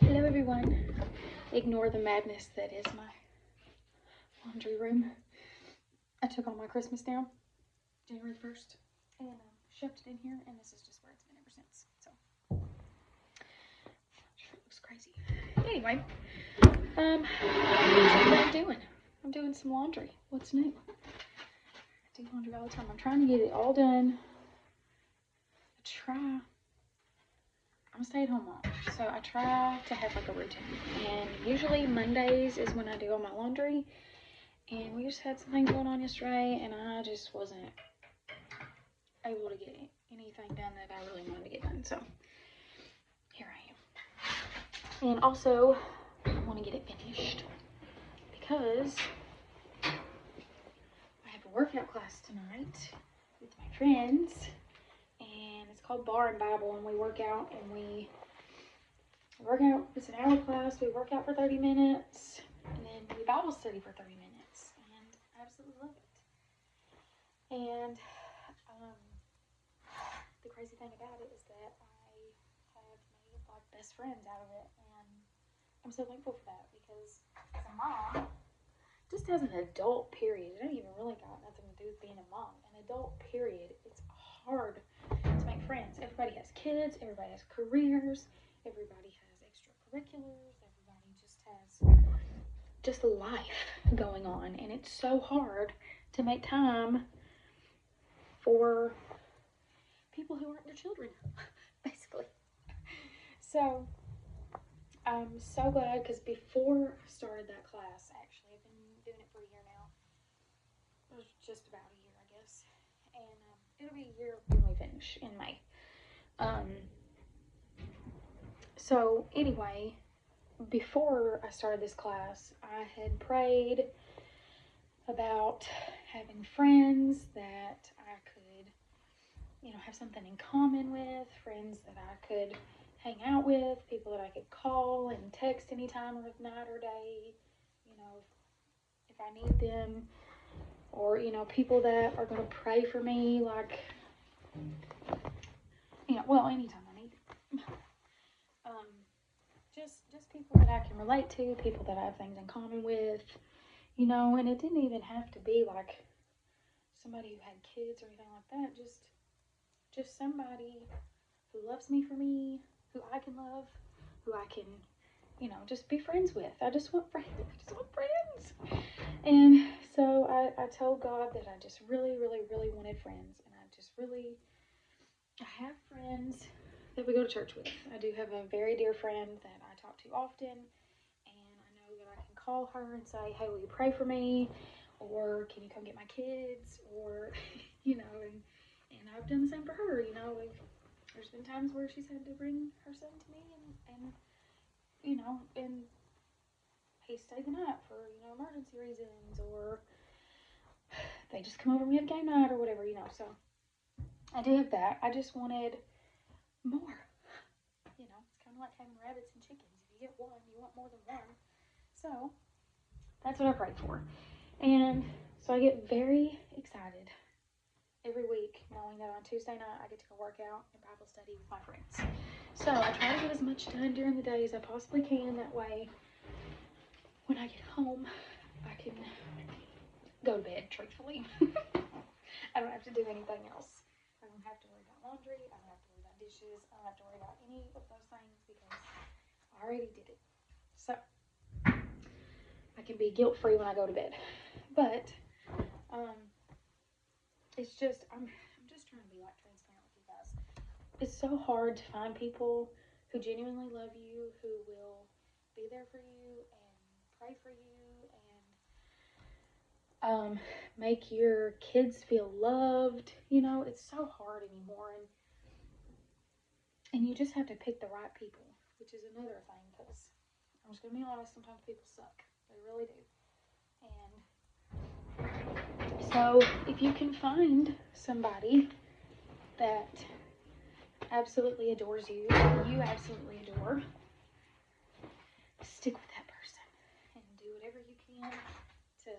Hello everyone. Ignore the madness that is my laundry room. I took all my Christmas down January 1st and shoved it in here, and this is just where it's been ever since. So it looks crazy. Anyway, what I'm doing. I'm doing some laundry. What's new? I do laundry all the time. I'm trying to get it all done. I'm a stay-at-home mom, so I try to have like a routine, and usually Mondays is when I do all my laundry, and we just had some things going on yesterday, and I just wasn't able to get anything done that I really wanted to get done, so here I am. And also, I want to get it finished, because I have a workout class tonight with my friends, and it's called Bar and Bible, and we work out, it's an hour class, we work out for 30 minutes, and then we Bible study for 30 minutes, and I absolutely love it. And the crazy thing about it is that I have made like best friends out of it, and I'm so thankful for that, because as a mom, just as an adult period, it ain't even really got nothing to do with being a mom. An adult period, it's hard to make friends. Everybody has kids, everybody has careers, everybody has extracurriculars, everybody just has a life going on, and it's so hard to make time for people who aren't your children, basically. So I'm so glad, because before I started that class, actually, I've been doing it for a year now. It was just about a year, I guess, and it'll be a year when we finish in May. So anyway, before I started this class, I had prayed about having friends that I could, have something in common with, friends that I could hang out with, people that I could call and text any time of night or day, if I need them, or, people that are going to pray for me, like, anytime I need them. Just people that I can relate to, people that I have things in common with, and it didn't even have to be like somebody who had kids or anything like that, just somebody who loves me for me, who I can love, who I can, just be friends with. I just want friends. And so I told God that I just really, really, really wanted friends, and I have friends that we go to church with. I do have a very dear friend that I talk to often, and I know that I can call her and say, hey, will you pray for me? Or can you come get my kids? Or, and I've done the same for her. There's been times where she's had to bring her son to me, and he stayed the night for, emergency reasons, or they just come over and we have game night or whatever, so I do have that. I just wanted more. It's kind of like having rabbits and chickens. If you get one, you want more than one. So that's what I prayed for. And so I get very excited every week knowing that on Tuesday night I get to go work out and Bible study with my friends. So I try to get as much done during the day as I possibly can. That way, when I get home, I can go to bed, truthfully. I don't have to do anything else. I don't have to worry about laundry. I don't have to worry about dishes. I don't have to worry about any of those things, because I already did it. So I can be guilt-free when I go to bed. But it's just, I'm just trying to be like transparent with you guys. It's so hard to find people who genuinely love you, who will be there for you and pray for you, and make your kids feel loved. It's so hard anymore, and you just have to pick the right people, which is another thing, because I'm just gonna be honest, sometimes people suck. They really do. And so if you can find somebody that absolutely adores you, and you absolutely adore, stick with that person and do whatever you can to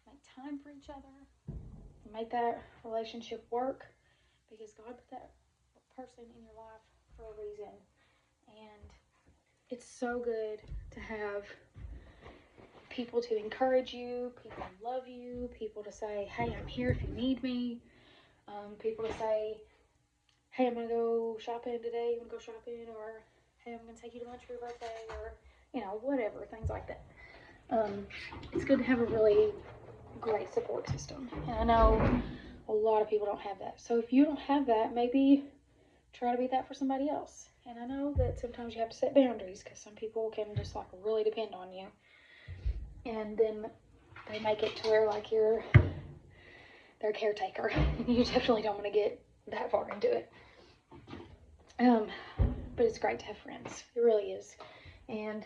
make time for each other and make that relationship work, because God put that person in your life for a reason, and it's so good to have people to encourage you, people to love you, people to say, hey, I'm here if you need me. People to say, hey, I'm going to go shopping today. You want to go shopping? Or, hey, I'm going to take you to lunch for your birthday. Or, you know, whatever, things like that. It's good to have a really great support system. And I know a lot of people don't have that. So if you don't have that, maybe try to be that for somebody else. And I know that sometimes you have to set boundaries because some people can just like really depend on you. And then they make it to where like you're their caretaker. You definitely don't want to get that far into it. But it's great to have friends. It really is. And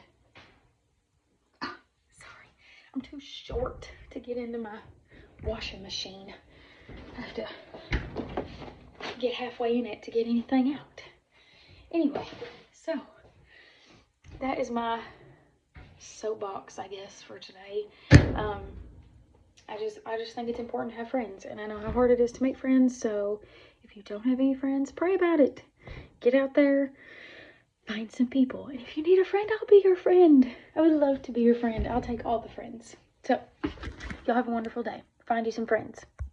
sorry, I'm too short to get into my washing machine. I have to get halfway in it to get anything out. Anyway, so that is my soapbox, I guess, for today. I just think it's important to have friends, and I know how hard it is to make friends, so if you don't have any friends, pray about it. Get out there, find some people, and if you need a friend, I'll be your friend. I would love to be your friend. I'll take all the friends. So, y'all have a wonderful day. Find you some friends.